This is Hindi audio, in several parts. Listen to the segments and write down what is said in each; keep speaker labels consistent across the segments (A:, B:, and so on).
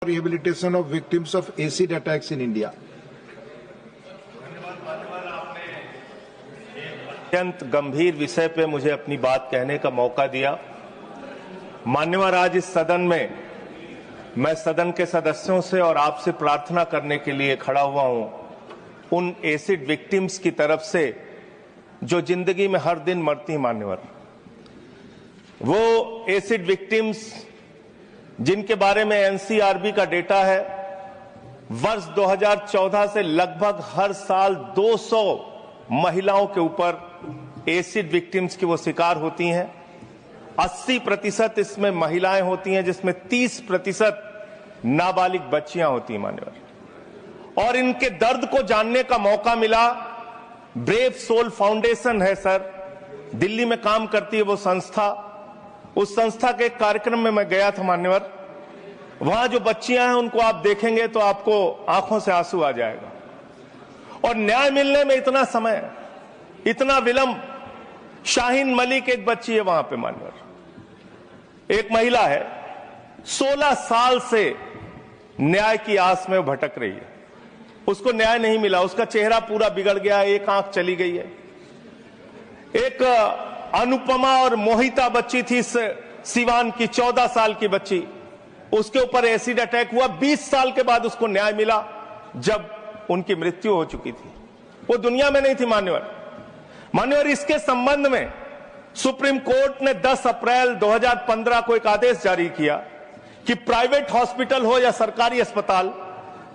A: rehabilitation of victims of acid attacks in India.
B: अत्यंत गंभीर विषय पे मुझे अपनी बात कहने का मौका दिया। मान्यवर, आज इस सदन में मैं सदन के सदस्यों से और आपसे प्रार्थना करने के लिए खड़ा हुआ हूं, उन एसिड विक्टिम्स की तरफ से जो जिंदगी में हर दिन मरती। मान्यवर, वो एसिड विक्टिम्स जिनके बारे में एनसीआरबी का डेटा है, वर्ष 2014 से लगभग हर साल 200 महिलाओं के ऊपर एसिड विक्टिम्स की वो शिकार होती हैं। 80% इसमें महिलाएं होती हैं, जिसमें 30% नाबालिग बच्चियां होती हैं। मान्यवर, और इनके दर्द को जानने का मौका मिला। ब्रेव सोल फाउंडेशन है सर, दिल्ली में काम करती है वो संस्था। उस संस्था के एक कार्यक्रम में मैं गया था मान्यवर। वहां जो बच्चियां हैं उनको आप देखेंगे तो आपको आंखों से आंसू आ जाएगा। और न्याय मिलने में इतना समय, इतना विलंब। शाहीन मलिक एक बच्ची है वहां पे मान्यवर, एक महिला है, 16 साल से न्याय की आस में भटक रही है। उसको न्याय नहीं मिला, उसका चेहरा पूरा बिगड़ गया, एक आंख चली गई है। एक अनुपमा और मोहिता बच्ची थी सिवान की, 14 साल की बच्ची, उसके ऊपर एसिड अटैक हुआ। 20 साल के बाद उसको न्याय मिला, जब उनकी मृत्यु हो चुकी थी। वो दुनिया में नहीं थी मान्यवर। इसके संबंध में सुप्रीम कोर्ट ने 10 अप्रैल 2015 को एक आदेश जारी किया कि प्राइवेट हॉस्पिटल हो या सरकारी अस्पताल,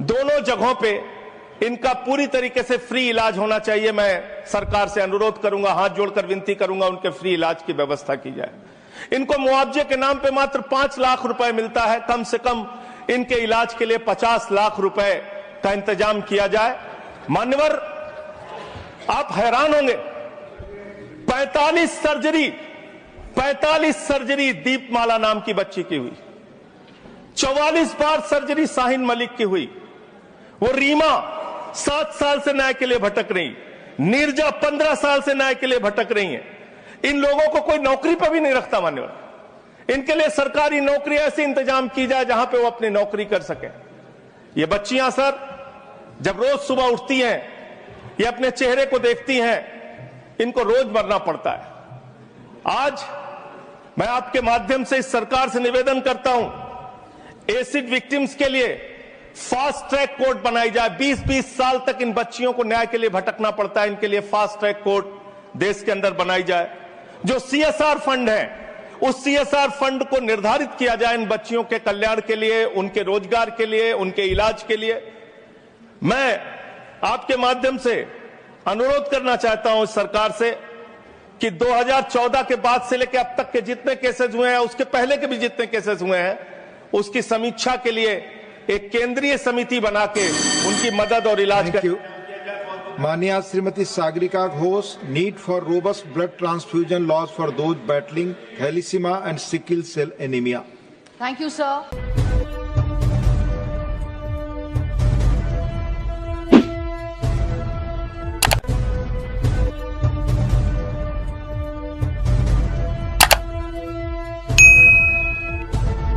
B: दोनों जगहों पे इनका पूरी तरीके से फ्री इलाज होना चाहिए। मैं सरकार से अनुरोध करूंगा, हाथ जोड़कर विनती करूंगा, उनके फ्री इलाज की व्यवस्था की जाए। इनको मुआवजे के नाम पे मात्र 5 लाख रुपए मिलता है। कम से कम इनके इलाज के लिए 50 लाख रुपए का इंतजाम किया जाए। मान्यवर, आप हैरान होंगे, 45 सर्जरी दीपमाला नाम की बच्ची की हुई, 44 बार सर्जरी शाहीन मलिक की हुई। वो रीमा 7 साल से न्याय के लिए भटक रही, नीरजा 15 साल से न्याय के लिए भटक रही है। इन लोगों को कोई नौकरी पर भी नहीं रखता मान्यवर। इनके लिए सरकारी नौकरी ऐसे इंतजाम की जाए जहां पे वो अपनी नौकरी कर सके। ये बच्चियां सर, जब रोज सुबह उठती हैं, ये अपने चेहरे को देखती हैं, इनको रोज मरना पड़ता है। आज मैं आपके माध्यम से इस सरकार से निवेदन करता हूं, एसिड विक्टिम्स के लिए फास्ट ट्रैक कोर्ट बनाई जाए। 20-20 साल तक इन बच्चियों को न्याय के लिए भटकना पड़ता है, इनके लिए फास्ट ट्रैक कोर्ट देश के अंदर बनाई जाए। जो CSR फंड है, उस CSR फंड को निर्धारित किया जाए इन बच्चियों के कल्याण के लिए, उनके रोजगार के लिए, उनके इलाज के लिए। मैं आपके माध्यम से अनुरोध करना चाहता हूं इस सरकार से कि 2014 के बाद से लेकर अब तक के जितने केसेस हुए हैं, उसके पहले के भी जितने केसेस हुए हैं, उसकी समीक्षा के लिए एक केंद्रीय समिति बना के उनकी मदद और इलाज कर।
A: माननीय Shrimati Sagarika Ghosh, need for robust blood transfusion laws for those battling thalassaemia and sickle cell anaemia.
C: Thank you sir.